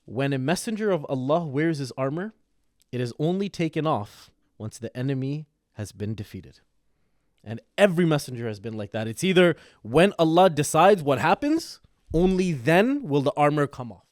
When a messenger of Allah wears his armor, it is only taken off once the enemy has been defeated. And every messenger has been like that. It's either when Allah decides what happens, only then will the armor come off.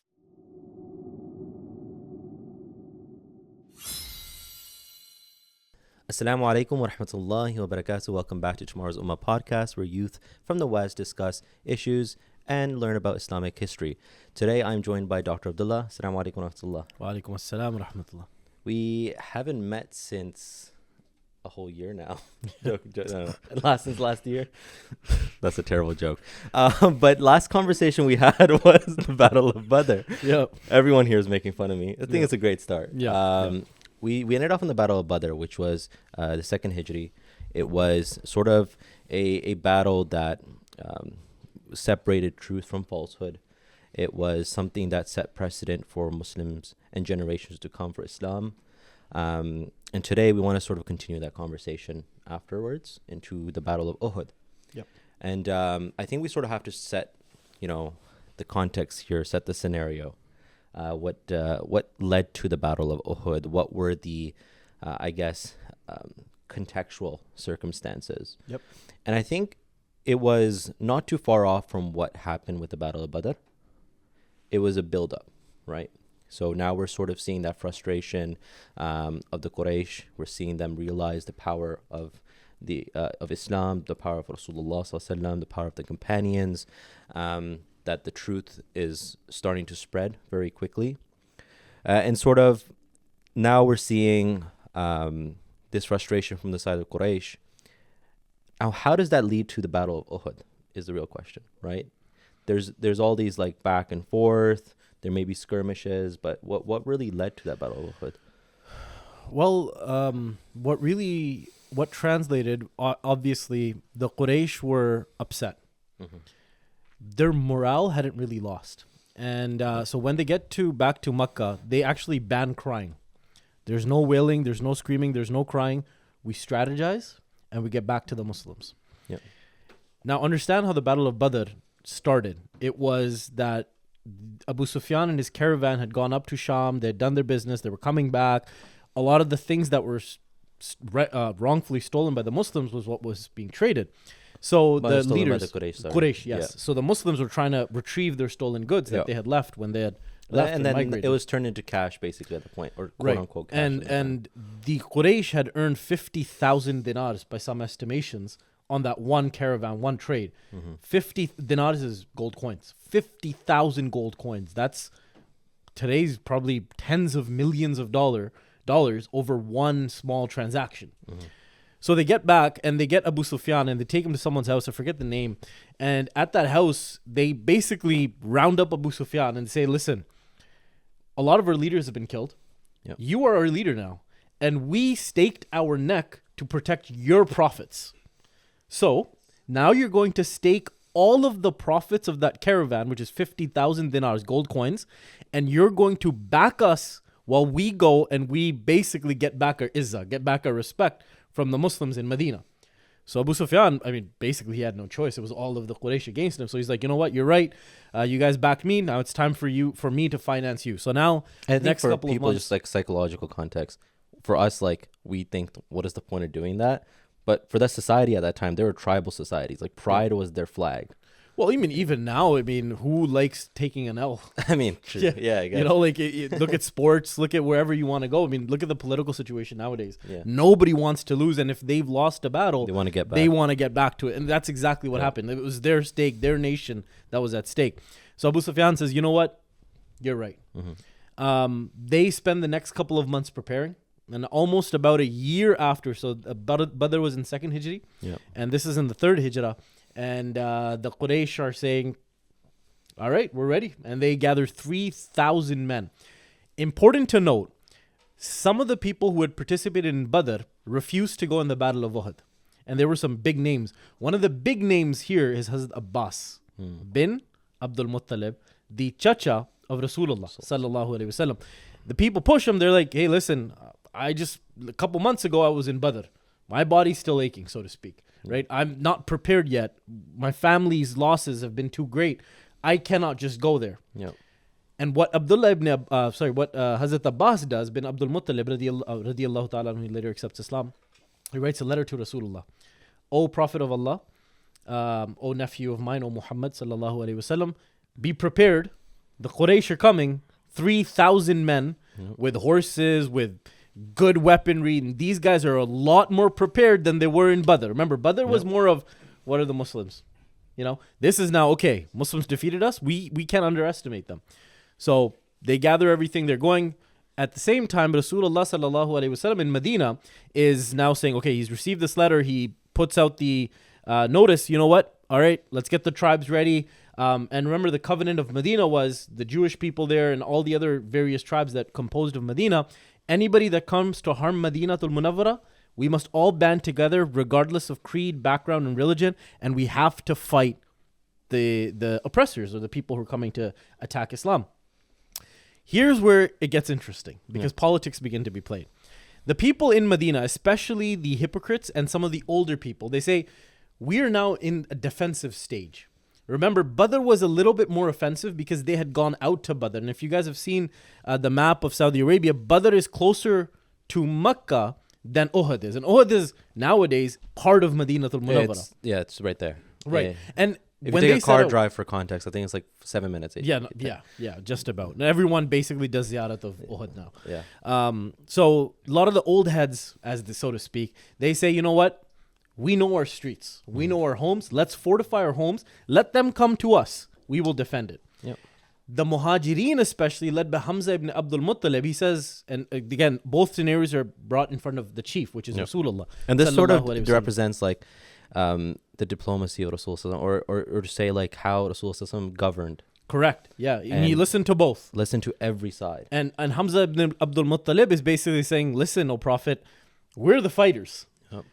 Assalamu alaikum wa rahmatullahi wa barakatuh. Welcome back to Tomorrow's Ummah podcast, where youth from the West discuss issues and learn about Islamic history. Today, I'm joined by Dr. Abdullah. Assalamu alaikum wa rahmatullah. Wa alaikum assalam wa rahmatullah. We haven't met since a whole year now. Since last year. That's a terrible joke. But last conversation we had was the Battle of Badr. Yeah. Everyone here is making fun of me. I think it's a great start. Yeah. We ended off in the Battle of Badr, which was the second Hijri. It was sort of a battle that separated truth from falsehood. It was something that set precedent for Muslims and generations to come for Islam. And today we want to sort of continue that conversation afterwards into the Battle of Uhud. Yep. And I think we sort of have to set, the context here, set the scenario. What led to the Battle of Uhud? What were the, contextual circumstances? Yep. And I think it was not too far off from what happened with the Battle of Badr. It was a build-up, right? So now we're sort of seeing that frustration of the Quraysh. We're seeing them realize the power of Islam, the power of Rasulullah sallallahu alaihi wasallam, the power of the companions. That the truth is starting to spread very quickly. And sort of now we're seeing this frustration from the side of Quraysh. Now, how does that lead to the Battle of Uhud is the real question, right? There's all these like back and forth. There may be skirmishes, but what really led to that Battle of Uhud? Well, what translated, obviously, the Quraysh were upset. Mm-hmm. Their morale hadn't really lost. And so when they get back to Makkah, they actually ban crying. There's no wailing, there's no screaming, there's no crying. We strategize and we get back to the Muslims. Yep. Now understand how the Battle of Badr started. It was that Abu Sufyan and his caravan had gone up to Sham. They had done their business. They were coming back. A lot of the things that were wrongfully stolen by the Muslims was what was being traded. So the leaders, Quraysh, yes. Yeah. So the Muslims were trying to retrieve their stolen goods that they had left when they had left and then migrated. It was turned into cash basically at the point, or quote unquote cash. And the Quraysh had earned 50,000 dinars by some estimations on that one caravan, one trade. Mm-hmm. 50 dinars is gold coins. 50,000 gold coins. That's today's probably tens of millions of dollars over one small transaction. Mm-hmm. So they get back and they get Abu Sufyan and they take him to someone's house. I forget the name. And at that house, they basically round up Abu Sufyan and say, listen, a lot of our leaders have been killed. Yep. You are our leader now. And we staked our neck to protect your profits. So now you're going to stake all of the profits of that caravan, which is 50,000 dinars, gold coins, and you're going to back us while we go and we basically get back our izzah, get back our respect from the Muslims in Medina. So Abu Sufyan, basically he had no choice. It was all of the Quraysh against him. So he's like, you know what? You're right. You guys backed me. Now it's time for me to finance you. So now, I think for people, just like psychological context, for us, like we think, what is the point of doing that? But for that society at that time, they were tribal societies. Like pride was their flag. Well, even now, who likes taking an L? True. Yeah, I guess. Look at sports, look at wherever you want to go. Look at the political situation nowadays. Yeah. Nobody wants to lose, and if they've lost a battle, they want to get back. They want to get back to it, and that's exactly what happened. It was their stake, their nation that was at stake. So Abu Sufyan says, you know what? You're right. Mm-hmm. They spend the next couple of months preparing, and almost about a year after, so Badr was in second Hijri, and this is in the third Hijrah. And the Quraysh are saying, all right, we're ready. And they gather 3,000 men. Important to note, some of the people who had participated in Badr refused to go in the Battle of Uhud. And there were some big names. One of the big names here is Hazrat Abbas bin Abdul Muttalib, the chacha of Rasulullah sallallahu alaihi wasallam. The people push him. They're like, hey, listen, a couple months ago, I was in Badr. My body's still aching, so to speak. Right? I'm not prepared yet. My family's losses have been too great. I cannot just go there. Yep. And what Hazrat Abbas does, bin Abdul Muttalib radiyallahu ta'ala, he later accepts Islam. He writes a letter to Rasulullah. O Prophet of Allah, O nephew of mine, O Muhammad sallallahu alayhi wasallam, be prepared. The Quraysh are coming, 3,000 men with horses, with good weaponry. And these guys are a lot more prepared than they were in Badr. Remember, Badr was more of, what are the Muslims? This is now, okay, Muslims defeated us. We can't underestimate them. So they gather everything. They're going. At the same time, Rasulullah sallallahu alaihi wasallam in Medina is now saying, okay, he's received this letter. He puts out the notice. You know what? All right, let's get the tribes ready. And remember, the covenant of Medina was the Jewish people there and all the other various tribes that composed of Medina. Anybody that comes to harm Madinatul Munawwara, we must all band together regardless of creed, background, and religion. And we have to fight the oppressors or the people who are coming to attack Islam. Here's where it gets interesting because politics begin to be played. The people in Medina, especially the hypocrites and some of the older people, they say, we are now in a defensive stage. Remember, Badr was a little bit more offensive because they had gone out to Badr. And if you guys have seen the map of Saudi Arabia, Badr is closer to Mecca than Uhud is. And Uhud is nowadays part of Madinatul Munawwara. It's right there. Right. Yeah. And if when you take they a car drive for context, I think it's like 7 minutes. Yeah, just about. And everyone basically does ziyarat of Uhud now. Yeah. So a lot of the old heads, so to speak, they say, you know what? We know our streets. We know our homes. Let's fortify our homes. Let them come to us. We will defend it. Yep. The Muhajirin especially, led by Hamza ibn Abdul Muttalib, he says, and again, both scenarios are brought in front of the chief, which is Rasulullah. And this sort of represents like the diplomacy of Rasulullah, or to say like how Rasulullah governed. Correct. Yeah. And he listened to both. Listen to every side. And Hamza ibn Abdul Muttalib is basically saying, listen, O Prophet, we're the fighters. Yep.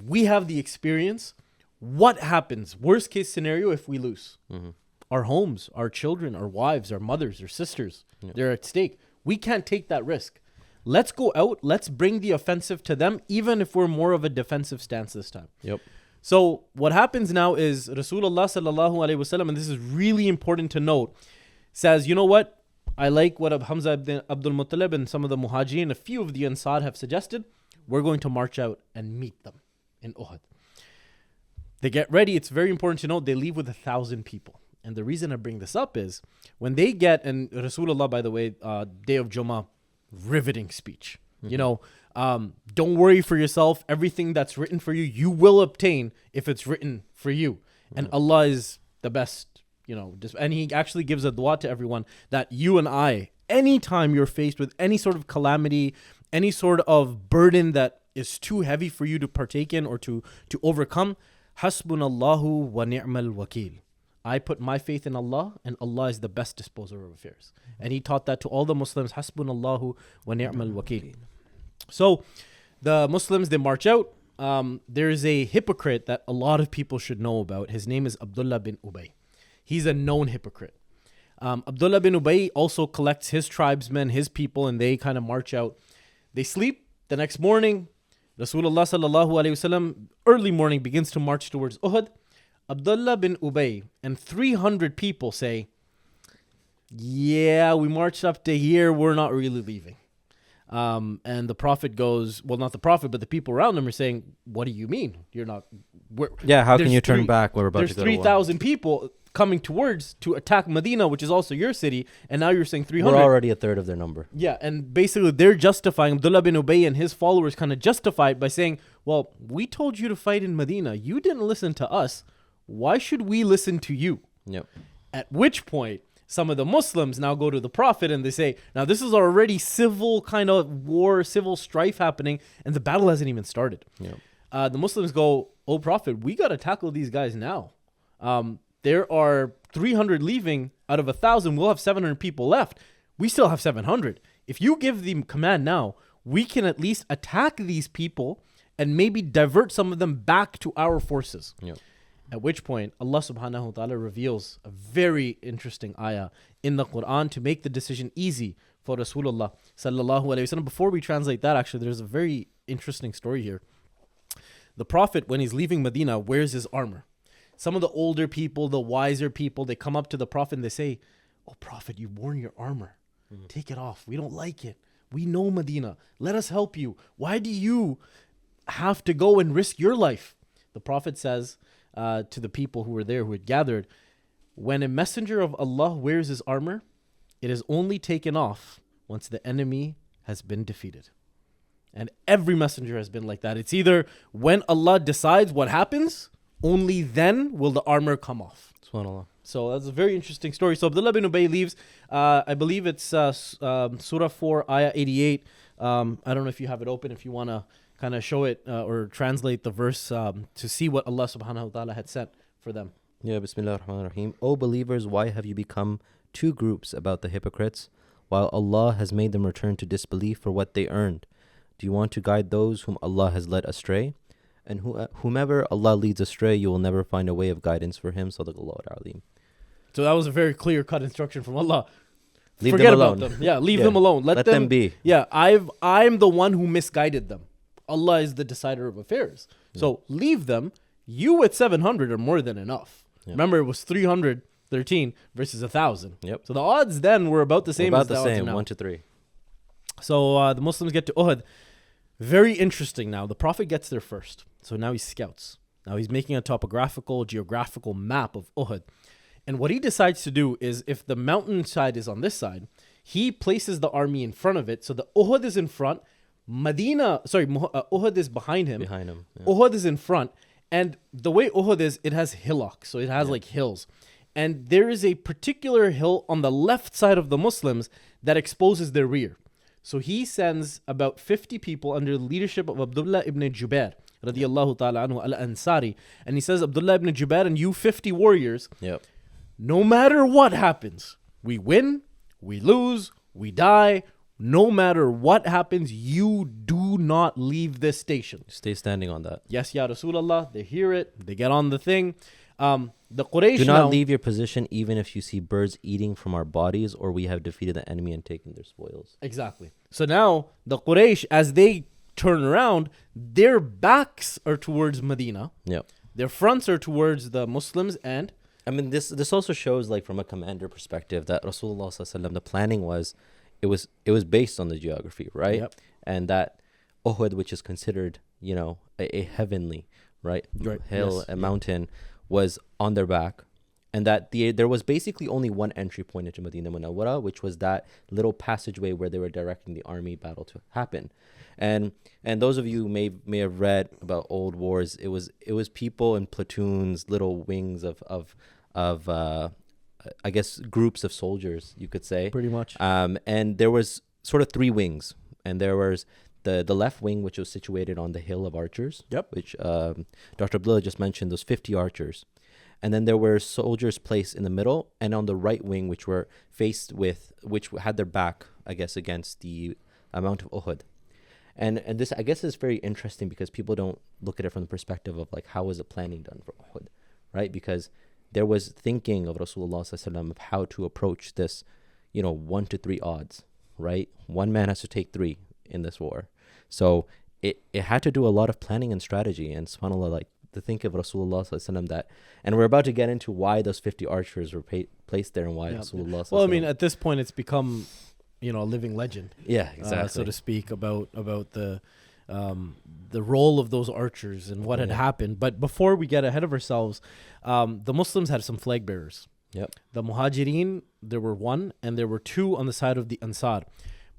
We have the experience. What happens? Worst case scenario if we lose. Mm-hmm. Our homes, our children, our wives, our mothers, our sisters, they're at stake. We can't take that risk. Let's go out. Let's bring the offensive to them, even if we're more of a defensive stance this time. Yep. So what happens now is Rasulullah sallallahu alaihi wasallam, and this is really important to note, says, you know what? I like what Hamza ibn Abdul Muttalib and some of the Muhajirin, a few of the Ansar have suggested. We're going to march out and meet them in Uhud. They get ready. It's very important to note they leave with 1,000 people. And the reason I bring this up is when they get, and Rasulullah, by the way, day of Jummah, riveting speech. Mm-hmm. Don't worry for yourself. Everything that's written for you, you will obtain if it's written for you. Mm-hmm. And Allah is the best, and He actually gives a dua to everyone that you and I, anytime you're faced with any sort of calamity, any sort of burden that is too heavy for you to partake in or to overcome, Hasbunallahu wa ni'mal wakil. I put my faith in Allah, and Allah is the best disposer of affairs. And He taught that to all the Muslims, Hasbunallahu wa ni'mal wakil. So the Muslims, they march out. There is a hypocrite that a lot of people should know about. His name is Abdullah bin Ubay. He's a known hypocrite. Abdullah bin Ubay also collects his tribesmen, his people, and they kind of march out. They sleep. The next morning, Rasulullah sallallahu alaihi wasallam, early morning, begins to march towards Uhud. Abdullah bin Ubay and 300 people say, yeah, we marched up to here. We're not really leaving. And the Prophet goes, well, not the Prophet, but the people around him are saying, what do you mean? You're not. How can you turn back? We're about to go. There's 3,000 people coming to attack Medina, which is also your city. And now you're saying 300. We're already a third of their number. Yeah. And basically they're justifying, Abdullah bin Ubay and his followers kind of justify it by saying, well, we told you to fight in Medina. You didn't listen to us. Why should we listen to you? Yep. At which point, some of the Muslims now go to the Prophet and they say, now this is already civil kind of war, civil strife happening, and the battle hasn't even started. Yep. The Muslims go, oh Prophet, we got to tackle these guys now. There are 300 leaving out of 1,000. We'll have 700 people left. We still have 700. If you give the command now, we can at least attack these people and maybe divert some of them back to our forces. Yep. At which point, Allah subhanahu wa ta'ala reveals a very interesting ayah in the Quran to make the decision easy for Rasulullah sallallahu alayhi wasallam. Before we translate that, actually, there's a very interesting story here. The Prophet, when he's leaving Medina, wears his armor. Some of the older people, the wiser people, they come up to the Prophet and they say, oh Prophet, you've worn your armor. Take it off. We don't like it. We know Medina. Let us help you. Why do you have to go and risk your life? The Prophet says to the people who were there, who had gathered, when a messenger of Allah wears his armor, it is only taken off once the enemy has been defeated. And every messenger has been like that. It's either when Allah decides what happens, only then will the armor come off. SubhanAllah. So that's a very interesting story. So Abdullah bin Ubay leaves. I believe it's Surah 4, Ayah 88. I don't know if you have it open, if you want to kind of show it or translate the verse to see what Allah subhanahu wa ta'ala had sent for them. Yeah, Bismillah ar-Rahman ar-Rahim. O believers, why have you become two groups about the hypocrites, while Allah has made them return to disbelief for what they earned? Do you want to guide those whom Allah has led astray? And whomever Allah leads astray, you will never find a way of guidance for him. Sadaqallahu al-Alim. So that was a very clear-cut instruction from Allah. Leave Forget them alone. about them. Yeah, leave them alone. Let them be. Yeah, I'm the one who misguided them. Allah is the decider of affairs. So leave them. You at 700 are more than enough. Remember, it was 313 versus 1,000. Yep. So the odds then were about the same. About as the same, now. 1 to 3. So the Muslims get to Uhud. Very interesting now. The Prophet gets there first. So now he scouts. Now he's making a topographical, geographical map of Uhud. And what he decides to do is, if the mountainside is on this side, he places the army in front of it. So the Uhud is in front. Uhud is behind him. Behind him. Yeah. Uhud is in front. And the way Uhud is, it has hillocks. So it has like hills. And there is a particular hill on the left side of the Muslims that exposes their rear. So he sends about 50 people under the leadership of Abdullah ibn Jubair, radiyallahu ta'ala anhu al-Ansari. And he says, Abdullah ibn Jubair and you 50 warriors, no matter what happens, we win, we lose, we die, no matter what happens, you do not leave this station. Stay standing on that. Yes, Ya Rasulullah. They hear it. They get on the thing. The Quraysh do not leave your position even if you see birds eating from our bodies or we have defeated the enemy and taken their spoils. Exactly. So now the Quraysh, as they turn around, their backs are towards Medina. Yep. Their fronts are towards the Muslims. And I mean, this also shows, like, from a commander perspective, that Rasulullah sallallahu alaihi wasallam, the planning was, it was based on the geography, right? Yep. And that Uhud, which is considered, a heavenly, right, hill, a mountain, was on their back, and that there was basically only one entry point into Medina Munawwara, which was that little passageway where they were directing the army battle to happen. And those of you who may have read about old wars, it was people in platoons, little wings of I guess groups of soldiers, you could say. pretty much. And there was sort of 3 wings, and there was the left wing, which was situated on the hill of archers. Yep. Which Dr. Abdullah just mentioned, those 50 archers. And then there were soldiers placed in the middle and on the right wing, which had their back, I guess, against the Mount of Uhud. And this, I guess, is very interesting because people don't look at it from the perspective of, like, how was the planning done for Uhud, right? Because there was thinking of Rasulullah sallallahu alaihi wasallam of how to approach this, 1 to 3 odds, right? One man has to take 3 in this war. So it had to do a lot of planning and strategy. And subhanAllah, like, to think of Rasulullah sallallahu alaihi wasallam, that, and we're about to get into why those 50 archers were placed there and why Rasulullah sallallahu alaihi wasallam. Well, I mean, at this point, it's become, a living legend. Yeah, exactly. So to speak, about the role of those archers and what had happened. But before we get ahead of ourselves, the Muslims had some flag bearers. Yep. The Muhajirin, there were 1, and there were 2 on the side of the Ansar.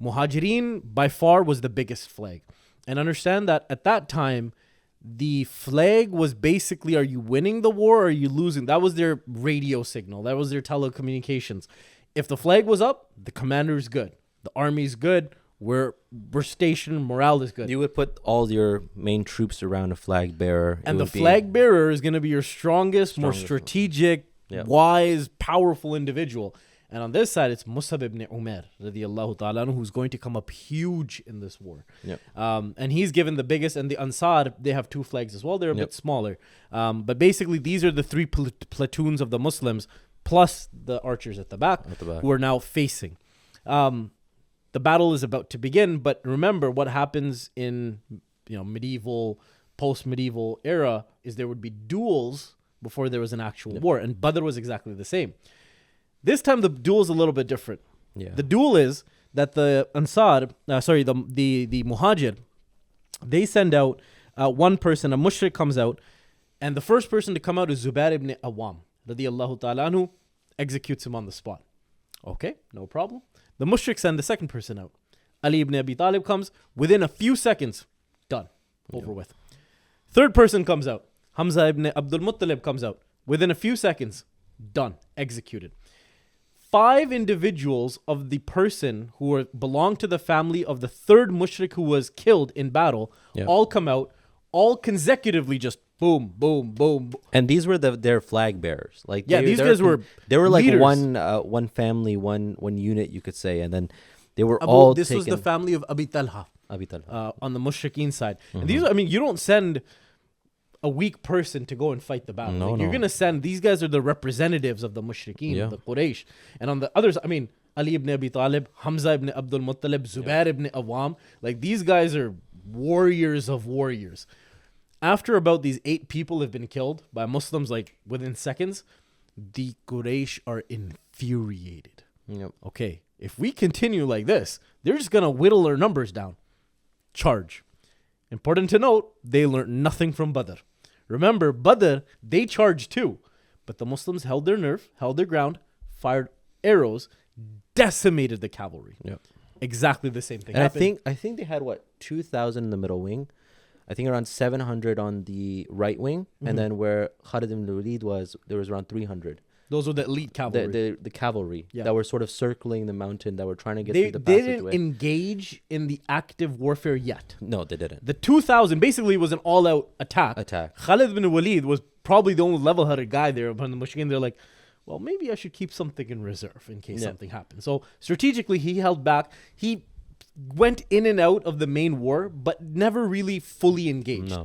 Muhajirin by far was the biggest flag. And understand that at that time, the flag was basically, are you winning the war or are you losing? That was their radio signal. That was their telecommunications. If the flag was up, the commander is good. The army is good. We're stationed. Morale is good. You would put all your main troops around a flag bearer. And the flag bearer is going to be your strongest, more strategic, wise, powerful individual. And on this side, it's Mus'ab ibn Umair, radiyallahu ta'ala, who's going to come up huge in this war. Yep. And he's given the biggest. And the Ansar, they have 2 flags as well. They're a bit smaller. But basically, these are the 3 platoons of the Muslims, plus the archers at the back, who are now facing. The battle is about to begin. But remember, what happens in medieval, post-medieval era is there would be duels before there was an actual war. And Badr was exactly the same. This time the duel is a little bit different. Yeah. The duel is that the Ansar, the Muhajir, they send out one person, a mushrik comes out, and the first person to come out is Zubair ibn Awam, radiyallahu ta'ala anhu, executes him on the spot. Okay, no problem. The mushrik send the second person out. Ali ibn Abi Talib comes, within a few seconds, done, over with. Third person comes out. Hamza ibn Abdul Muttalib comes out. Within a few seconds, done, executed. 5 individuals of the person who belong to the family of the third mushrik who was killed in battle all come out, all consecutively just boom, boom, boom. And these were their flag bearers. Like these guys were like leaders. one family, one unit, you could say, and then they were This was the family of Abi Talha. On the mushrikeen side. And these, you don't send a weak person to go and fight the battle. No. You're going to send, these guys are the representatives of the mushrikeen, the Quraysh. And on the others, Ali ibn Abi Talib, Hamza ibn Abdul Muttalib, Zubair ibn Awam, like these guys are warriors of warriors. After about these 8 people have been killed by Muslims, like within seconds, the Quraysh are infuriated. Yep. Okay, if we continue like this, they're just going to whittle our numbers down. Charge. Important to note, they learned nothing from Badr. Remember, Badr, they charged too. But the Muslims held their nerve, held their ground, fired arrows, decimated the cavalry. Yep. Exactly the same thing And happened. I think they had 2,000 in the middle wing. I think around 700 on the right wing. And then where Khalid ibn Walid was, there was around 300. Those were the elite cavalry. The cavalry that were sort of circling the mountain, that were trying to get They through the passageway. didn't engage in the active warfare yet. No, they didn't. The 2,000 basically was an all-out attack. Khalid ibn Walid was probably the only level-headed guy there. But the Mushrikeen, they're like, well, maybe I should keep something in reserve in case something happens. So strategically, he held back. He went in and out of the main war, but never really fully engaged.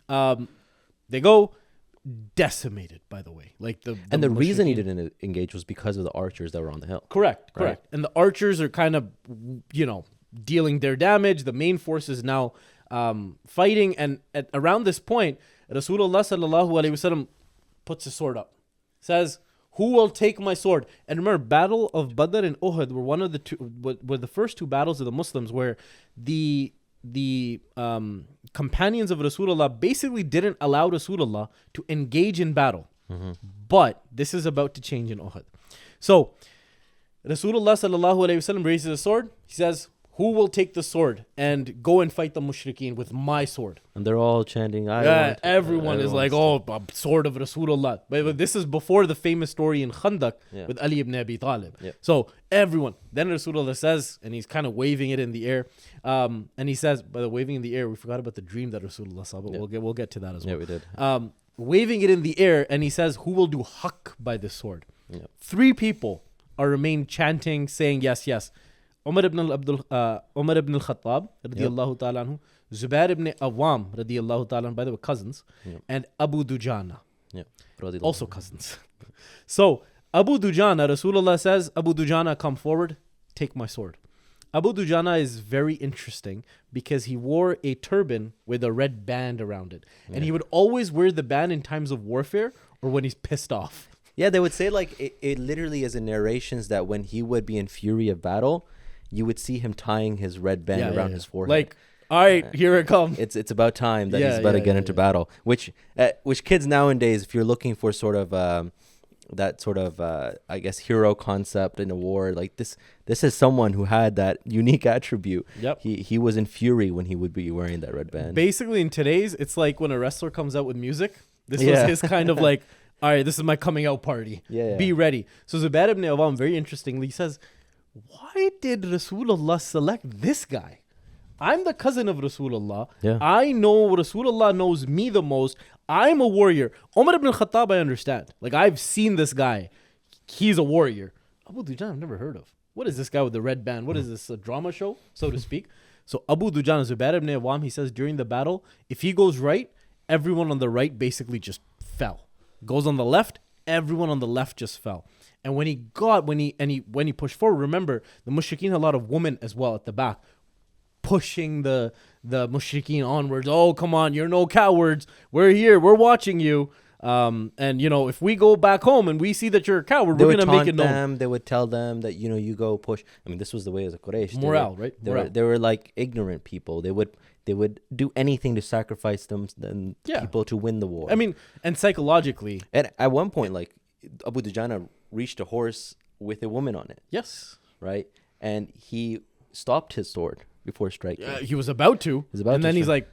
No. They go decimated, by the way. Like the reason he didn't engage was because of the archers that were on the hill. Correct. And the archers are kind of, dealing their damage. The main force is now fighting. And around this point, Rasulullah sallallahu alaihi wasallam puts his sword up. Says, who will take my sword? And remember, Battle of Badr and Uhud were one of the two, were the first 2 battles of the Muslims where the companions of Rasulullah basically didn't allow Rasulullah to engage in battle. But this is about to change in Uhud. So Rasulullah sallallahu alaihi wasallam raises a sword. He says, who will take the sword and go and fight the mushrikeen with my sword? And they're all chanting, everyone is like, a sword of Rasulullah. But this is before the famous story in Khandaq with Ali ibn Abi Talib. So everyone, then Rasulullah says, and he's kind of waving it in the air. And he says, by the waving in the air, we forgot about the dream that Rasulullah saw, but we'll get to that as well. Yeah, we did. Waving it in the air, and he says, who will do haqq by this sword? 3 people are remain chanting, saying, yes, yes. Umar ibn al-Khattab, radiyallahu ta'ala anhu, Zubair ibn Awam, radiyallahu ta'ala anhu, by the way, cousins, and Abu Dujana, also cousins. So, Abu Dujana, Rasulullah says, Abu Dujana, come forward, take my sword. Abu Dujana is very interesting because he wore a turban with a red band around it. And he would always wear the band in times of warfare or when he's pissed off. Yeah, they would say it literally is in narrations that when he would be in fury of battle, you would see him tying his red band around his forehead. Like, all right, here it comes. It's about time that he's about to get into battle. Which kids nowadays, if you're looking for sort of that sort of I guess hero concept in a war, like this is someone who had that unique attribute. He was in fury when he would be wearing that red band. Basically, in today's, it's like when a wrestler comes out with music. This was his kind of like, all right, this is my coming out party. Be ready. So Zubair ibn Awam, very interestingly, says, why did Rasulullah select this guy? I'm the cousin of Rasulullah. I know Rasulullah knows me the most. I'm a warrior. Umar ibn Khattab, I understand. Like, I've seen this guy. He's a warrior. Abu Dujan, I've never heard of. What is this guy with the red band? What is this, a drama show, so to speak? So Abu Dujan, Zubair ibn Awam, he says during the battle, if he goes right, everyone on the right basically just fell. Goes on the left, everyone on the left just fell. And when he pushed forward, remember, the mushrikeen had a lot of women as well at the back, pushing the mushrikeen onwards. Oh, come on, you're no cowards. We're here. We're watching you. And if we go back home and we see that you're a coward, They we're would gonna make taunt it known. them. They would tell them that you go push. I mean, this was the way as a Quraysh. Morale, right? Morale. They were like ignorant people. They would do anything to sacrifice people to win the war. I mean, and psychologically, and at one point, like Abu Dujana reached a horse with a woman on it, yes, right? And he stopped his sword before striking. he was about to, And then he's like,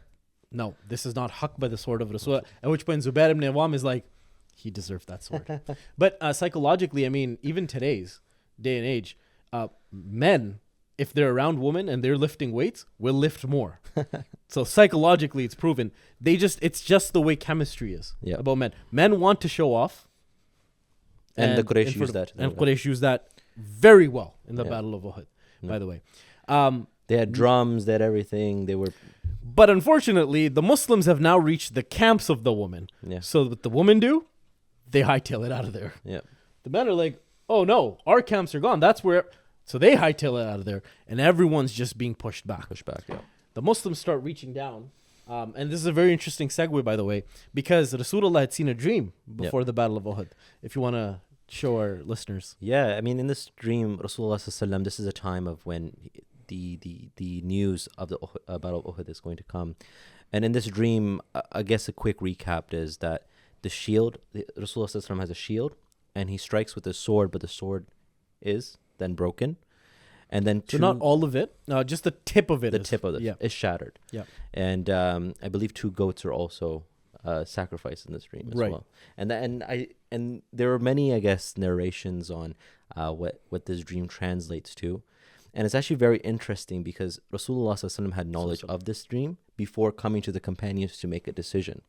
"No, this is not haq by the sword of Rasul." At which point, Zubair ibn Awam is like, "He deserved that sword." But psychologically, I mean, even today's day and age, men, if they're around women and they're lifting weights, will lift more. So psychologically, it's proven. It's just the way chemistry is about men. Men want to show off. And the Quraysh used that. And Quraysh used that very well in the Battle of Uhud, by the way. They had drums, they had everything. But unfortunately, the Muslims have now reached the camps of the women. Yeah. So what the women do, they hightail it out of there. Yeah. The men are like, oh no, our camps are gone. That's where... So they hightail it out of there. And everyone's just being pushed back. Yeah. The Muslims start reaching down. And this is a very interesting segue, by the way, because Rasulullah had seen a dream before the Battle of Uhud. If you want to show our listeners. Yeah, I mean, in this dream, Rasulullah, this is a time of when the news of the Battle of Uhud is going to come. And in this dream, I guess a quick recap is that the shield, Rasulullah has a shield, and he strikes with his sword, but the sword is then broken. And then so not all of it, just the tip of it. The tip of it is shattered. Yeah. And I believe 2 goats are also sacrificed in this dream as well. And there are many, I guess, narrations on what this dream translates to. And it's actually very interesting because Rasulullah had knowledge of this dream before coming to the companions to make a decision.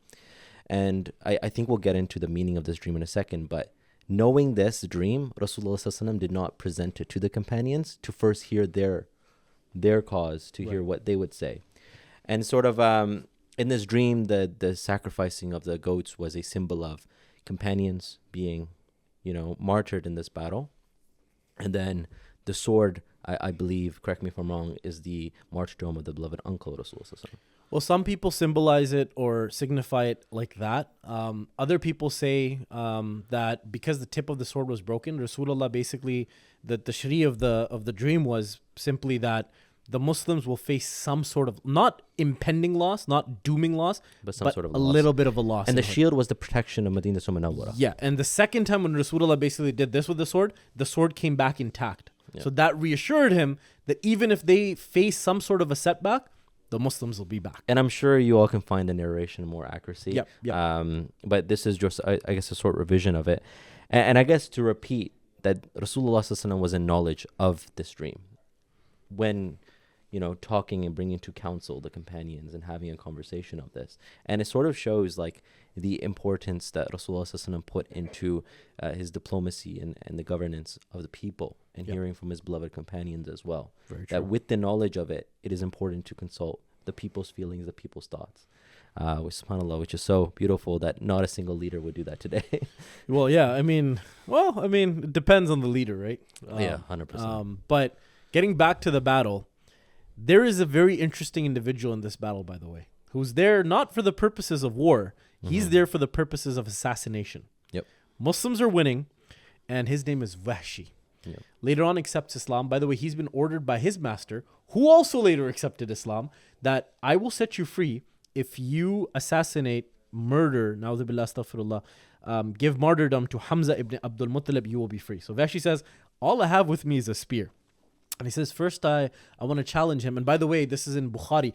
And I think we'll get into the meaning of this dream in a second, but knowing this dream, Rasulullah did not present it to the companions to first hear their cause, to hear what they would say. And sort of in this dream, the sacrificing of the goats was a symbol of companions being, martyred in this battle. And then the sword, I believe, correct me if I'm wrong, is the martyrdom of the beloved uncle Rasulullah. Well, some people symbolize it or signify it like that. Other people say that because the tip of the sword was broken, Rasulullah basically, the tashri of the dream was simply that the Muslims will face some sort of, not impending loss, not dooming loss, but sort of a little bit of a loss. And the shield was the protection of Madinah Munawwara. Yeah, and the second time when Rasulullah basically did this with the sword came back intact. Yeah. So that reassured him that even if they face some sort of a setback, the Muslims will be back. And I'm sure you all can find the narration more accuracy. Yeah. But this is just, I guess, a short revision of it. And I guess to repeat that Rasulullah was in knowledge of this dream when, talking and bringing to counsel the companions and having a conversation of this. And it sort of shows like the importance that Rasulullah put into his diplomacy and the governance of the people and hearing from his beloved companions as well. Very true. That with the knowledge of it, it is important to consult the people's feelings, the people's thoughts. SubhanAllah, which is so beautiful that not a single leader would do that today. Well, yeah, I mean, it depends on the leader, right? 100%. But getting back to the battle, there is a very interesting individual in this battle, by the way, who's there not for the purposes of war. He's there for the purposes of assassination. Yep. Muslims are winning, and his name is Wahshi. Yep. Later on accepts Islam. By the way, he's been ordered by his master, who also later accepted Islam, that I will set you free if you assassinate, murder, na'udhu astaghfirullah, give martyrdom to Hamza ibn Abdul Muttalib, you will be free. So Wahshi says, all I have with me is a spear. And he says, first I want to challenge him. And by the way, this is in Bukhari.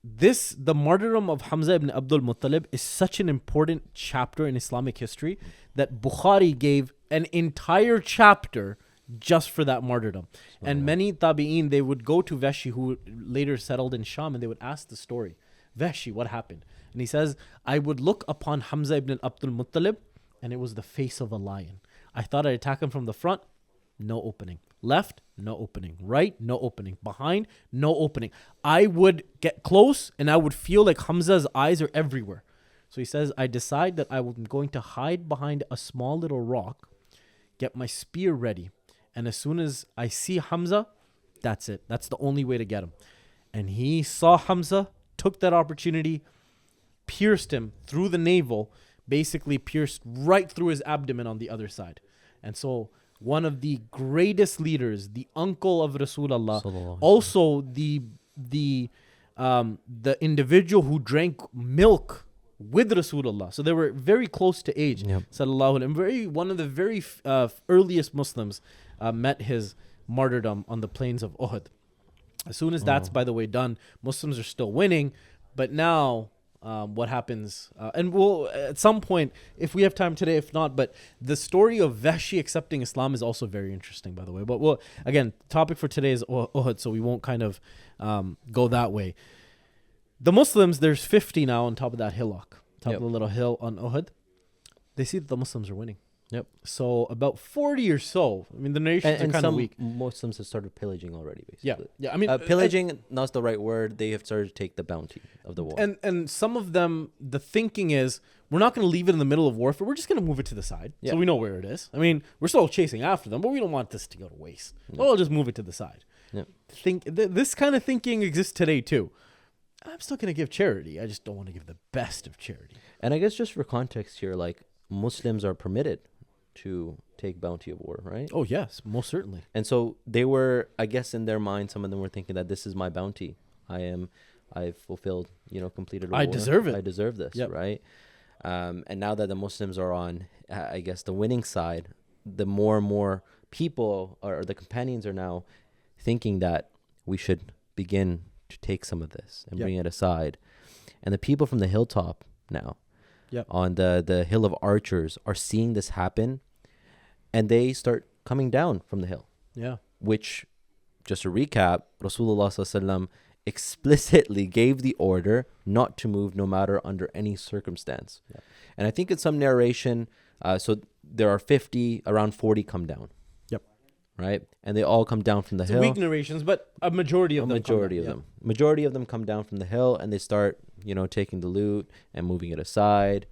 The martyrdom of Hamza ibn Abdul Muttalib is such an important chapter in Islamic history that Bukhari gave an entire chapter just for that martyrdom. And many tabi'een, they would go to Wahshi, who later settled in Sham, and they would ask the story. Wahshi, what happened? And he says, I would look upon Hamza ibn Abdul Muttalib, and it was the face of a lion. I thought I'd attack him from the front. No opening. Left, no opening. Right, no opening. Behind, no opening. I would get close and I would feel like Hamza's eyes are everywhere. So he says, I decide that I'm going to hide behind a small little rock, get my spear ready. And as soon as I see Hamza, that's it. That's the only way to get him. And he saw Hamza, took that opportunity, pierced him through the navel, basically pierced right through his abdomen on the other side. And so one of the greatest leaders, the uncle of Rasulullah, also the individual who drank milk with Rasulullah. So they were very close to age. Yep. Sallallahu alaihi wasallam. One of the very earliest Muslims met his martyrdom on the plains of Uhud. As soon as that's, by the way, done, Muslims are still winning. But now, what happens? And we'll, at some point, if we have time today, if not, but the story of Vahshi accepting Islam is also very interesting, by the way. But we'll, again, topic for today is Uhud, so we won't kind of go that way. The Muslims, there's 50 now on top of that hillock, top of the little hill on Uhud. They see that the Muslims are winning. Yep. So about 40 or so. I mean, the narrations are kind of weak. Muslims have started pillaging already, basically. Yeah. I mean, pillaging, not the right word. They have started to take the bounty of the war. And some of them, the thinking is, we're not going to leave it in the middle of warfare. We're just going to move it to the side, so we know where it is. I mean, we're still chasing after them, but we don't want this to go to waste. Yeah. Well, I'll just move it to the side. Yeah. This kind of thinking exists today too. I'm still going to give charity. I just don't want to give the best of charity. And I guess just for context here, like, Muslims are permitted to take bounty of war, right? Oh, yes, most certainly. And so they were, I guess in their mind, some of them were thinking that this is my bounty. I've fulfilled, completed a war. I deserve it. I deserve this, right? And now that the Muslims are on, I guess, the winning side, the more and more people or the companions are now thinking that we should begin to take some of this and bring it aside. And the people from the hilltop now, on the hill of archers, are seeing this happen, and they start coming down from the hill. Yeah. Which, just to recap, Rasulullah sallallahu alaihi wasallam explicitly gave the order not to move no matter under any circumstance. Yeah. And I think in some narration, so there are 50, around 40 come down. Yep. Right? And they all come down from the hill. Weak narrations, but a majority of them. Majority of them come down from the hill, and they start, taking the loot and moving it aside.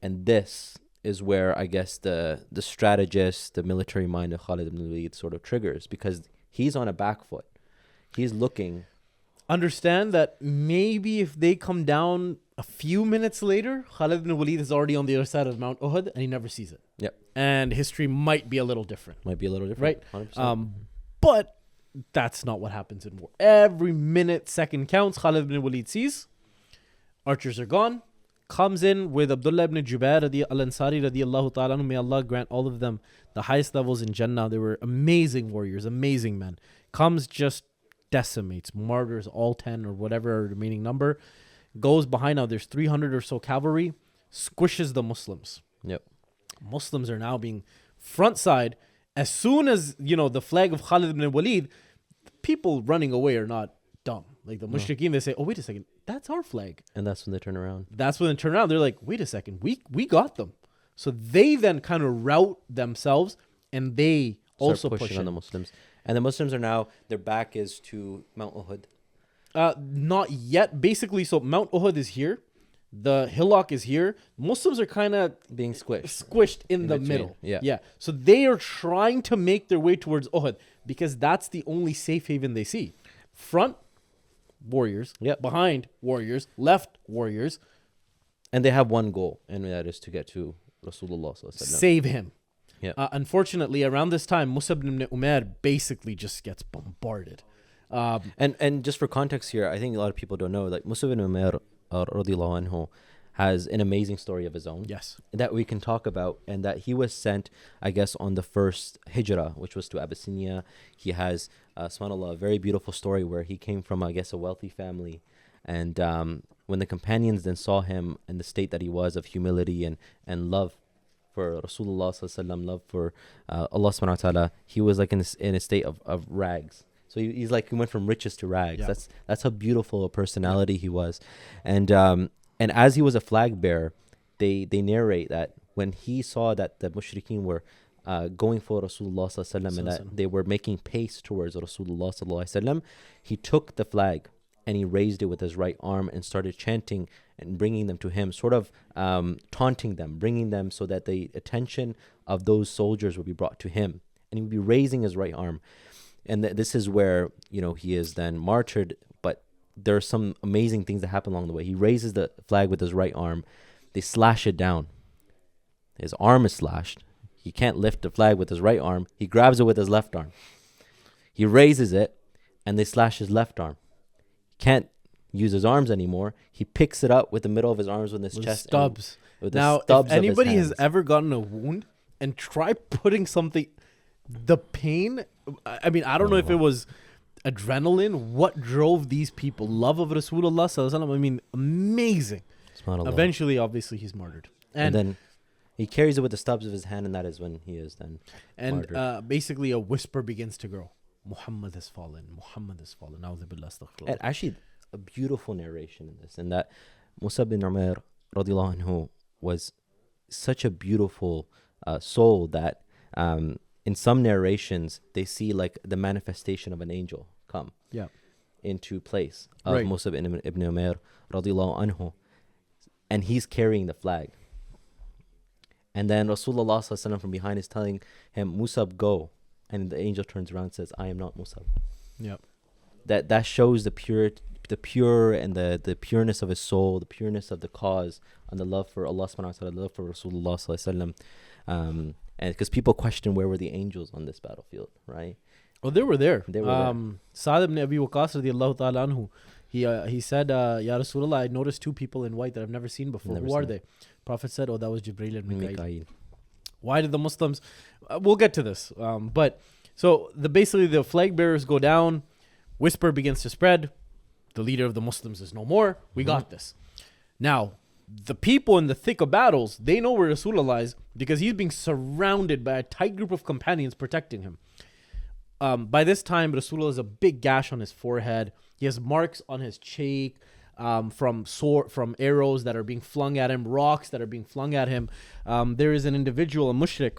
And this is where, I guess, the strategist, the military mind of Khalid ibn Walid sort of triggers, because he's on a back foot. He's looking. Understand that maybe if they come down a few minutes later, Khalid ibn Walid is already on the other side of Mount Uhud, and he never sees it. Yep. And history might be a little different. Right? 100%. But that's not what happens in war. Every minute, second counts. Khalid ibn Walid sees. Archers are gone. Comes in with Abdullah ibn Jubair al-Ansari radiyallahu ta'ala. May Allah grant all of them the highest levels in Jannah. They were amazing warriors, amazing men. Comes, just decimates, martyrs all 10 or whatever remaining number. Goes behind. Now there's 300 or so cavalry. Squishes the Muslims. Yep. Muslims are now being front side. As soon as, the flag of Khalid ibn Walid, people running away are not dumb. Like the mushrikeen, they say, oh, wait a second, that's our flag. And that's when they turn around. They're like, wait a second, we got them. So they then kind of rout themselves, and they also push on the Muslims. And the Muslims are now, their back is to Mount Uhud. Not yet. Basically, so Mount Uhud is here. The hillock is here. Muslims are kind of being squished in the middle. Yeah. So they are trying to make their way towards Uhud, because that's the only safe haven they see. Front, warriors. Yep. Behind, warriors. Left, warriors. And they have one goal, and that is to get to Rasulullah. Save him. Yeah. Unfortunately, around this time, Musab ibn Umair basically just gets bombarded. And just for context here, I think a lot of people don't know, like Musab ibn Umair radiyallahu anhu has an amazing story of his own. Yes. That we can talk about, and that he was sent, I guess, on the first hijrah, which was to Abyssinia. He has, subhanAllah, a very beautiful story where he came from, I guess, a wealthy family. And when the companions then saw him in the state that he was of humility and love for Rasulullah sallallahu alaihi wasallam, love for Allah subhanahu wa ta'ala, he was like in a state of rags. So he's like, he went from riches to rags. Yeah. That's how beautiful a personality he was. And as he was a flag bearer, they narrate that when he saw that the mushrikeen were going for Rasulullah sallallahu alaihi wasallam and that they were making pace towards Rasulullah sallallahu alaihi wasallam, he took the flag and he raised it with his right arm and started chanting and bringing them to him, sort of taunting them, bringing them so that the attention of those soldiers would be brought to him. And he would be raising his right arm. And this is where, he is then martyred. But there are some amazing things that happen along the way. He raises the flag with his right arm. They slash it down His arm is slashed. He can't lift the flag with his right arm. He grabs it with his left arm. He raises it, and they slash his left arm. He can't use his arms anymore. He picks it up with the middle of his arms with his chest. Stubs. With Now, the stubs if anybody of his has hands. ever gotten a wound and try putting something, the pain. I mean, I don't know if it was adrenaline. What drove these people? Love of Rasulullah Sallallahu Alaihi Wasallam. I mean, amazing. SubhanAllah. Eventually, obviously, he's martyred. And then he carries it with the stubs of his hand, and that is when he is then martyred. Basically, a whisper begins to grow. Muhammad has fallen. Muhammad has fallen. And actually, a beautiful narration in this, and that Musab bin Umair radiallahu anhu was such a beautiful soul that in some narrations they see like the manifestation of an angel come into place of Musab ibn Umair radiallahu anhu, and he's carrying the flag. And then Rasulullah sallallahu alaihi wasallam from behind is telling him, Musab, go. And the angel turns around and says, I am not Musab. Yeah. That shows the pure and the pureness of his soul, the pureness of the cause, and the love for Allah subhanahu wa ta'ala, the love for Rasulullah sallallahu alaihi wasallam. And because people question where were the angels on this battlefield, right? Oh, they were there. They were there. Sa'd ibn Abi Waqqas radiallahu ta'ala anhu, he said, Ya Rasulullah, I noticed two people in white that I've never seen before. Who are they? Prophet said, oh, that was Jibreel and Mikail. Why did the Muslims... we'll get to this. But so basically the flag bearers go down. Whisper begins to spread. The leader of the Muslims is no more. We got this. Now, the people in the thick of battles, they know where Rasulullah is because he's being surrounded by a tight group of companions protecting him. By this time, Rasulullah has a big gash on his forehead. He has marks on his cheek from arrows that are being flung at him, rocks that are being flung at him. There is an individual, a mushrik,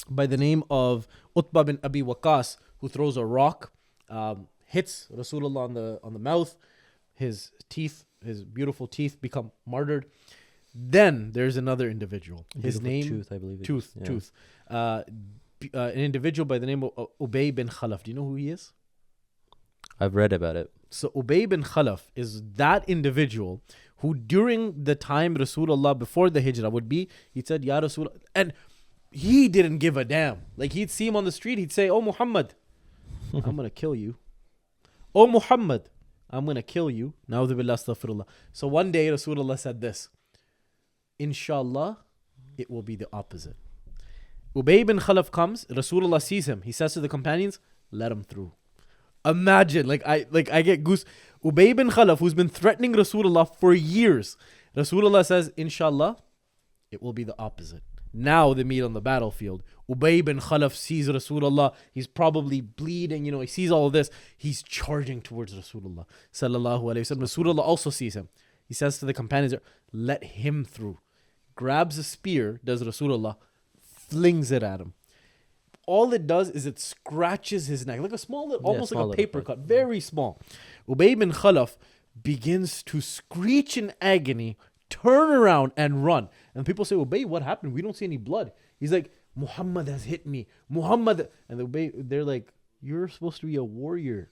by the name of Utbah bin Abi Waqqas, who throws a rock, hits Rasulullah on the mouth. His beautiful teeth become martyred. Then there's another individual. His name, Tooth, I believe. Tooth. An individual by the name of Ubay bin Khalaf. Do you know who he is? I've read about it. So Ubay bin Khalaf is that individual who during the time Rasulullah before the hijrah would be, he said, Ya Rasulullah, and he didn't give a damn. Like he'd see him on the street, he'd say, oh Muhammad, I'm going to kill you. Oh Muhammad, I'm going to kill you. Na'udhu billah, astaghfirullah. So one day Rasulullah said this, Inshallah, it will be the opposite. Ubay bin Khalaf comes, Rasulullah sees him. He says to the companions, let him through. Imagine, I get goose. Ubay bin Khalaf, who's been threatening Rasulullah for years, Rasulullah says, Inshallah, it will be the opposite. Now they meet on the battlefield. Ubay bin Khalaf sees Rasulullah. He's probably bleeding, he sees all of this. He's charging towards Rasulullah sallallahu alayhi wasallam. Rasulullah also sees him. He says to the companions, let him through. Grabs a spear, does Rasulullah, flings it at him. All it does is it scratches his neck, like a small, almost like a paper cut, very small. Ubay bin Khalaf begins to screech in agony, turn around and run. And people say, Ubay, what happened? We don't see any blood. He's like, Muhammad has hit me. Muhammad. And they're like, you're supposed to be a warrior.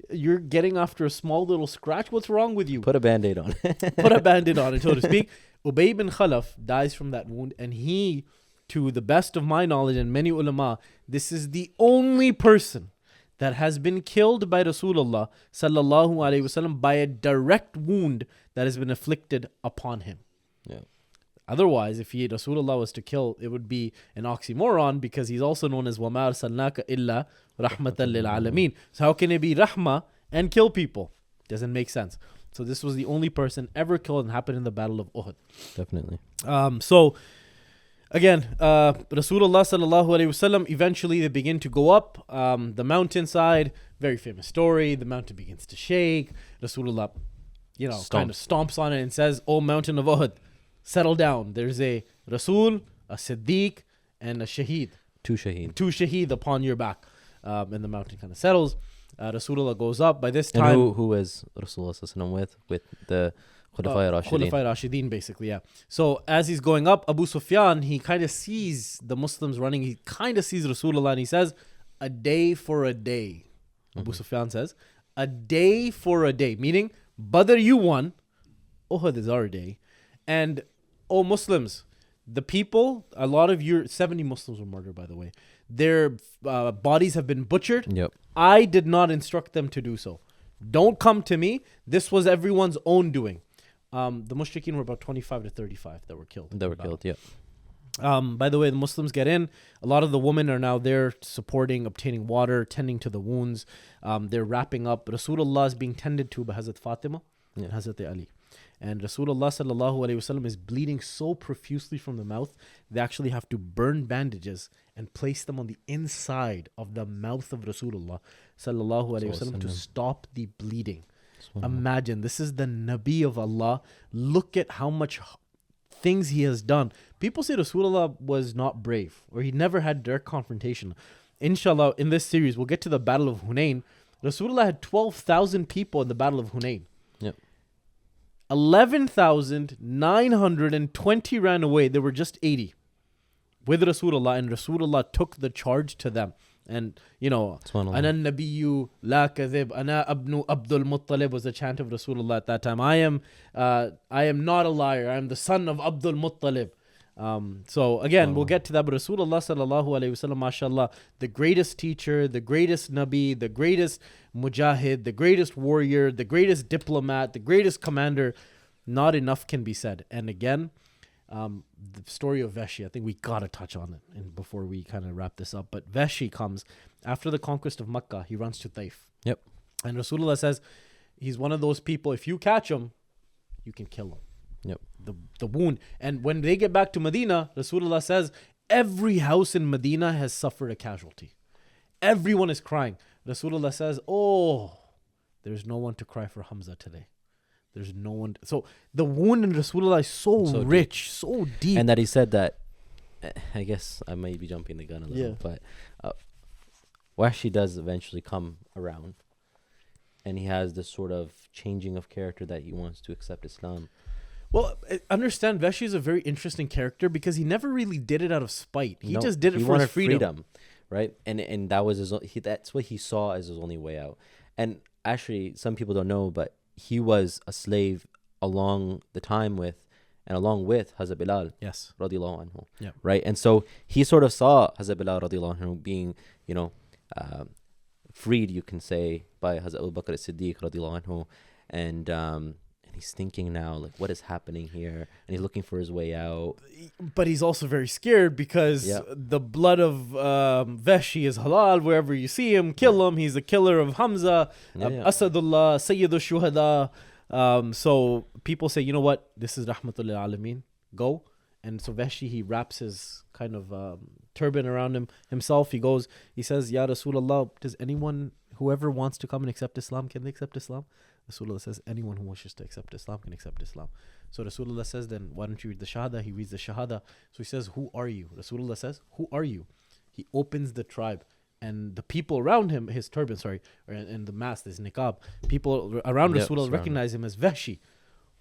You're getting after a small little scratch. What's wrong with you? Put a Band-Aid on. Put a Band-Aid on it, so to speak. Ubay bin Khalaf dies from that wound, and he, to the best of my knowledge and many ulama, this is the only person that has been killed by Rasulullah sallallahu alaihi wasallam by a direct wound that has been afflicted upon him. Yeah. Otherwise, if Rasulullah was to kill, it would be an oxymoron because he's also known as وَمَا أَرْسَلْنَاكَ إِلَّا رَحْمَةً لِلْعَالَمِينَ. So how can it be rahmah and kill people? Doesn't make sense. So this was the only person ever killed and happened in the Battle of Uhud. Definitely. So again, Rasulullah sallallahu alaihi wasallam, eventually they begin to go up the mountainside. Very famous story. The mountain begins to shake. Rasulullah, kind of stomps on it and says, "O mountain of Uhud, settle down. There's a Rasul, a Siddiq, and a Shaheed. Two Shaheed upon your back." And the mountain kind of settles. Rasulullah goes up. By this time, and who was Rasulullah sallallahu alaihi wasallam with the Khulafai Rashidin? Khulafai Rashidin, basically, yeah. So as he's going up, Abu Sufyan, he kind of sees the Muslims running. He kind of sees Rasulullah and he says, a day for a day. Abu Sufyan says, a day for a day. Meaning, Badr you won, Uhud is our day. And, oh Muslims, The people, a lot of 70 Muslims were murdered, by the way. Their bodies have been butchered. Yep. I did not instruct them to do so. Don't come to me. This was everyone's own doing. The mushrikeen were about 25 to 35 that were killed. Yeah. By the way, the Muslims get in. A lot of the women are now there supporting, obtaining water, tending to the wounds. They're wrapping up. Rasulullah is being tended to by Hazrat Fatima and Hazrat Ali. And Rasulullah sallallahu alayhi wasallam is bleeding so profusely from the mouth, they actually have to burn bandages and place them on the inside of the mouth of Rasulullah sallallahu alayhi wasallam to stop the bleeding. Imagine, this is the Nabi of Allah. Look at how much things he has done. People say Rasulullah was not brave, or he never had direct confrontation. Inshallah, in this series, we'll get to the Battle of Hunain. Rasulullah had 12,000 people in the Battle of Hunain. Yep. 11,920 ran away. There were just 80 with Rasulullah, and Rasulullah took the charge to them. And, you know, Ana Nabiyyu la kadhib, Ana Abnu Abdul Muttalib was the chant of Rasulullah at that time. I am not a liar. I am the son of Abdul Muttalib. So again, we'll get to that. But Rasulullah sallallahu alayhi wasallam, mashallah, the greatest teacher, the greatest Nabi, the greatest mujahid, the greatest warrior, the greatest diplomat, the greatest commander. Not enough can be said. And again, the story of Veshi, I think we gotta touch on it and before we kind of wrap this up. But Veshi comes after the conquest of Makkah. He runs to Taif. Yep. And Rasulullah says he's one of those people, if you catch him, you can kill him. Yep. The wound. And when they get back to Medina, Rasulullah says every house in Medina has suffered a casualty. Everyone is crying. Rasulullah says, oh, there's no one to cry for Hamza today. There's no one. So the wound in Rasulullah is so rich, so deep. And that he said that, I guess I might be jumping the gun a little, but Wahshi does eventually come around. And he has this sort of changing of character that he wants to accept Islam. Well, understand, Veshi is a very interesting character because he never really did it out of spite. He just did it for his freedom. Right? And that was that's what he saw as his only way out. And actually, some people don't know, but he was a slave along with Hazrat Bilal. Yes. Radiallahu anhu. Yeah. Right? And so he sort of saw Hazrat Bilal radiallahu anhu being, freed, you can say, by Hazrat Abu Bakr as-Siddiq radiallahu anhu. And he's thinking now, like, what is happening here? And he's looking for his way out. But he's also very scared because the blood of Veshi is halal. Wherever you see him, kill him. He's the killer of Hamza, Asadullah, Sayyidu Shuhada. So people say, you know what? This is Rahmatul Alameen. Go. And so Veshi, he wraps his kind of turban around himself. He goes, he says, Ya Rasulullah, does anyone, whoever wants to come and accept Islam, can they accept Islam? Rasulullah says, anyone who wishes to accept Islam can accept Islam. So Rasulullah says, then why don't you read the Shahada? He reads the Shahada. So he says, who are you? Rasulullah says, who are you? He opens the tribe. And the people around him, his turban, and the mask, his niqab, people around Rasulullah recognize him as Veshi.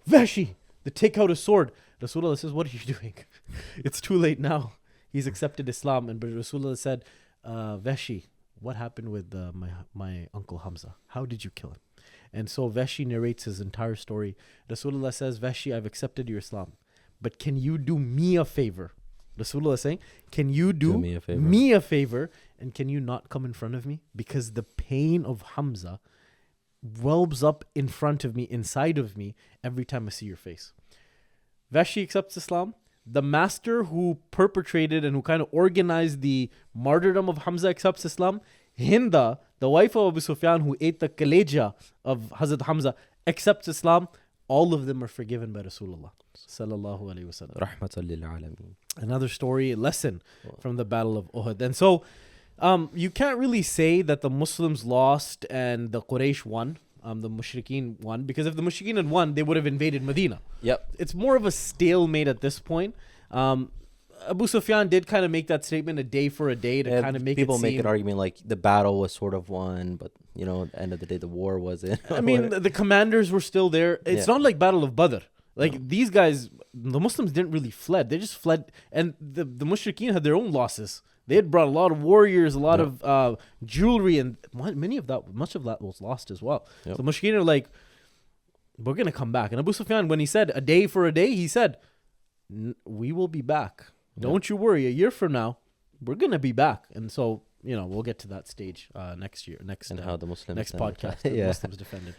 Veshi! They take out his sword. Rasulullah says, what are you doing? It's too late now. He's accepted Islam. And but Rasulullah said, Veshi, what happened with my uncle Hamza? How did you kill him? And so Veshi narrates his entire story. Rasulullah says, Veshi, I've accepted your Islam. But can you do me a favor? Rasulullah is saying, can you do me a favor? And can you not come in front of me? Because the pain of Hamza whelps up in front of me, inside of me, every time I see your face. Veshi accepts Islam. The master who perpetrated and who kind of organized the martyrdom of Hamza accepts Islam. Hinda, the wife of Abu Sufyan, who ate the kaleja of Hazrat Hamza, accepts Islam. All of them are forgiven by Rasulullah sallallahu alaihi wasallam. Rahmatan lil alameen. Another story, a lesson from the Battle of Uhud. And so, you can't really say that the Muslims lost and the Quraysh won. The Mushrikeen won, because if the Mushrikeen had won, they would have invaded Medina. Yep. It's more of a stalemate at this point. Abu Sufyan did kind of make that statement a day for a day to kind of make people it make an argument like the battle was sort of won, but at the end of the day, the war wasn't. I mean, the commanders were still there. It's not like Battle of Badr. Like these guys, the Muslims didn't really fled. They just fled, and the Mushrikeen had their own losses. They had brought a lot of warriors, a lot of jewelry, and much of that was lost as well. So the Mushrikeen are like, we're gonna come back. And Abu Sufyan, when he said a day for a day, he said, we will be back. Yeah. Don't you worry. A year from now, we're gonna be back. And so, we'll get to that stage next year. And how the Muslims next defended. podcast. The Muslims defended.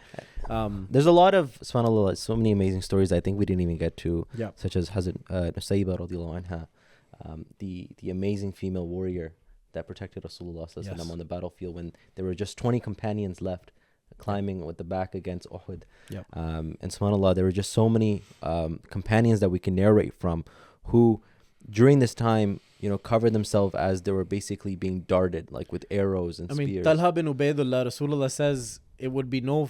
There's a lot of, subhanAllah, so many amazing stories I think we didn't even get to, Yeah. such as Hazrat Nusayba radiallahu anha, the amazing female warrior that protected Rasulullah sallallahu alaihi wasallam on the battlefield when there were just 20 companions left climbing with the back against Uhud. Yep. And subhanAllah, there were just so many companions that we can narrate from who during this time, covered themselves as they were basically being darted, like with arrows and spears. Talha bin Ubaidullah, Rasulullah says it would be no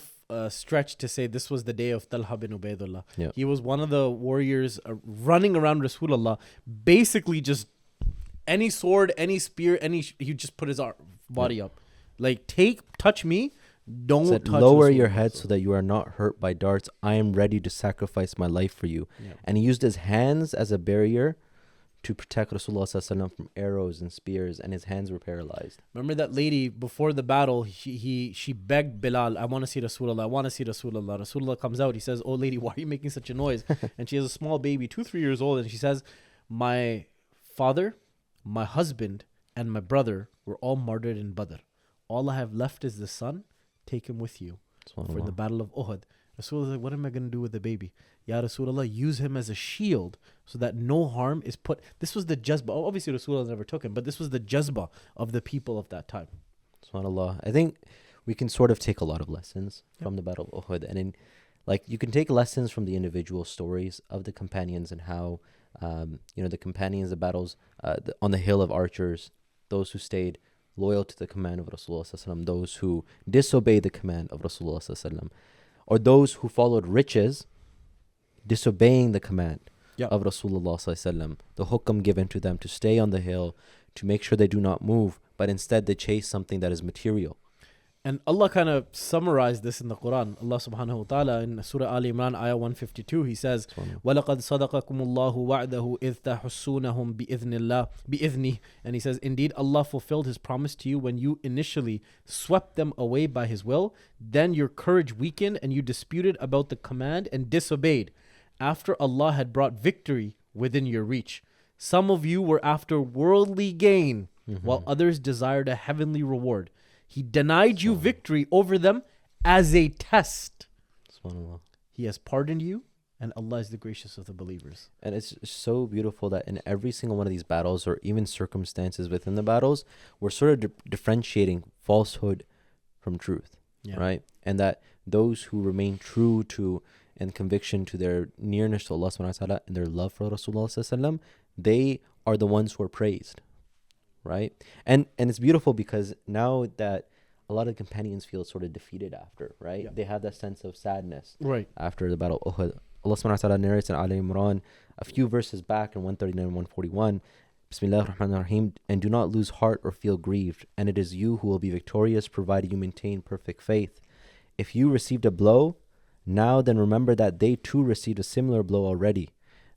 stretch to say this was the day of Talha bin Ubaidullah. Yeah. He was one of the warriors running around Rasulullah, basically just any sword, any spear, he just put his body up. Like, touch me, don't Said, touch lower your Rasulullah. head so that you are not hurt by darts. I am ready to sacrifice my life for you. Yeah. And he used his hands as a barrier to protect Rasulullah sallallahu alaihi wasallam from arrows and spears, and his hands were paralyzed. Remember that lady before the battle, she begged Bilal, I want to see Rasulullah, I want to see Rasulullah. Rasulullah comes out, he says, oh lady, why are you making such a noise? And she has a small baby, 2-3 years old, and she says, my father, my husband, and my brother were all martyred in Badr. All I have left is the son. Take him with you for the Battle of Uhud. Rasulullah is like, what am I going to do with the baby? Ya Rasulullah, use him as a shield so that no harm is put. This was the jazba. Obviously, Rasulullah never took him, but this was the jazba of the people of that time. SubhanAllah. I think we can sort of take a lot of lessons from the Battle of Uhud. And you can take lessons from the individual stories of the companions and how, the companions, the battles on the hill of archers, those who stayed loyal to the command of Rasulullah sallallahu alaihi wasallam, those who disobeyed the command of Rasulullah sallallahu alaihi wasallam, or those who followed riches, disobeying the command of Rasulullah sallallahu alaihi wasallam, the hukam given to them to stay on the hill, to make sure they do not move, but instead they chase something that is material. And Allah kind of summarized this in the Quran. Allah subhanahu wa ta'ala in Surah Al Imran, ayah 152, He says, وَلَقَدْ صَدَقَكُمُ اللَّهُ وَعْدَهُ إِذْ تَحُسُّونَهُم بِإِذْنِهِ. And He says, indeed, Allah fulfilled His promise to you when you initially swept them away by His will. Then your courage weakened and you disputed about the command and disobeyed after Allah had brought victory within your reach. Some of you were after worldly gain, while others desired a heavenly reward. He denied you victory over them as a test. SubhanAllah. He has pardoned you, and Allah is the gracious of the believers. And it's so beautiful that in every single one of these battles, or even circumstances within the battles, we're sort of differentiating falsehood from truth, right? And that those who remain true to and conviction to their nearness to Allah subhanahu wa ta'ala and their love for Rasulullah sallallahu alaihi wasallam, they are the ones who are praised, right? And it's beautiful because now that a lot of companions feel sort of defeated after, right? They have that sense of sadness after the Battle of Uhud. Allah subhanahu wa ta'ala narrates in Al Imran a few verses back in 139 and 141, Bismillah ar-Rahman ar-Rahim, and do not lose heart or feel grieved, and it is you who will be victorious provided you maintain perfect faith. If you received a blow, now then remember that they too received a similar blow already.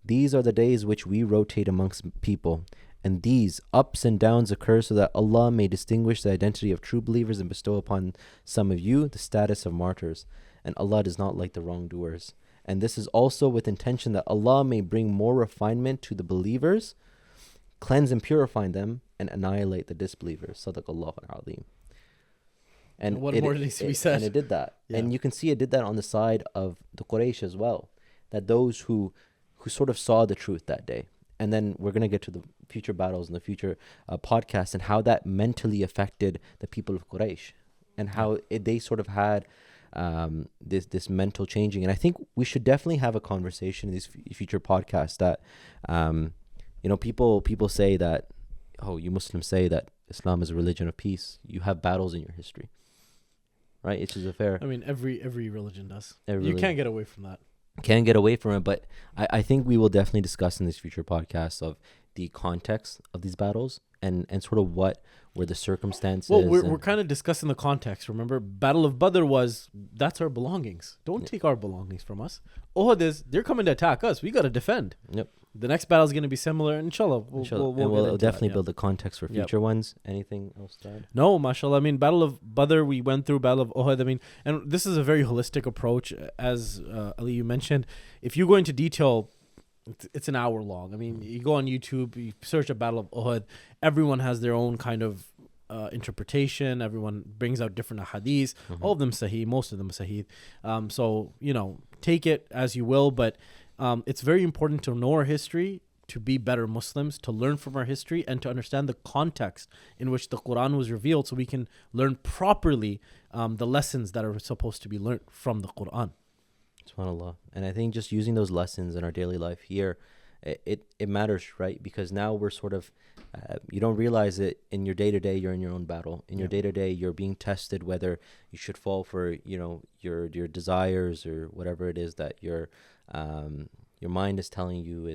These are the days which we rotate amongst people, and these ups and downs occur so that Allah may distinguish the identity of true believers and bestow upon some of you the status of martyrs. And Allah does not like the wrongdoers. And this is also with intention that Allah may bring more refinement to the believers, cleanse and purify them, and annihilate the disbelievers. Sadaqallahu al-Azim. And what more needs to be said? And it did that. And you can see it did that on the side of the Quraysh as well. That those who sort of saw the truth that day. And then we're going to get to the future battles and the future podcasts and how that mentally affected the people of Quraysh. And how they sort of had this mental changing. And I think we should definitely have a conversation in these future podcasts that, people say that, oh, you Muslims say that Islam is a religion of peace. You have battles in your history. Right? It's just a fair. I mean, every religion does. Every you can't get away from that. Can't get away from it, but I think we will definitely discuss in this future podcast of the context of these battles and sort of what were the circumstances. Well, we're kind of discussing the context. Remember, Battle of Badr that's our belongings. Don't take our belongings from us. Uhud they're coming to attack us. We got to defend. Yep. The next battle is going to be similar. Inshallah. We'll definitely build the context for future ones. Anything else to add? No, mashallah. I mean, Battle of Badr, we went through Battle of Uhud. I mean, and this is a very holistic approach. As Ali, you mentioned, if you go into detail, it's an hour long. I mean, you go on YouTube, you search a Battle of Uhud. Everyone has their own kind of interpretation. Everyone brings out different hadiths. All of them sahih, most of them sahih. So take it as you will, but it's very important to know our history, to be better Muslims, to learn from our history, and to understand the context in which the Quran was revealed, so we can learn properly the lessons that are supposed to be learned from the Quran. SubhanAllah. And I think just using those lessons in our daily life here, it matters, right? Because now we're sort of, you don't realize it in your day-to-day, you're in your own battle. In your day-to-day, you're being tested whether you should fall for, your desires or whatever it is that your mind is telling you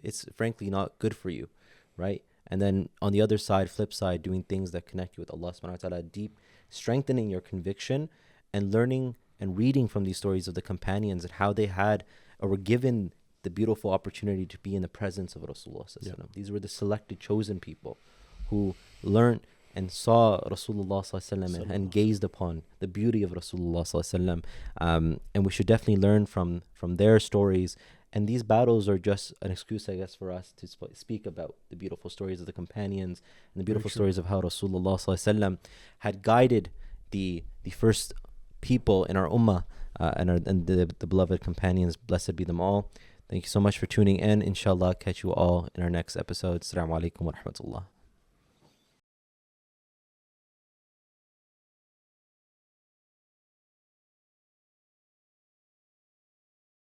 it's frankly not good for you, right? And then on the other side, flip side, doing things that connect you with Allah subhanahu wa ta'ala, deep, strengthening your conviction and learning and reading from these stories of the companions and how they had or were given the beautiful opportunity to be in the presence of Rasulullah. Yeah. These were the selected, chosen people who learned and saw Rasulullah and gazed upon the beauty of Rasulullah. And we should definitely learn from their stories. And these battles are just an excuse, I guess, for us to speak about the beautiful stories of the companions and the beautiful stories of how Rasulullah had guided the first people in our ummah and the beloved companions. Blessed be them all. Thank you so much for tuning in. Inshallah, catch you all in our next episode. Assalamu alaikum wa rahmatullah.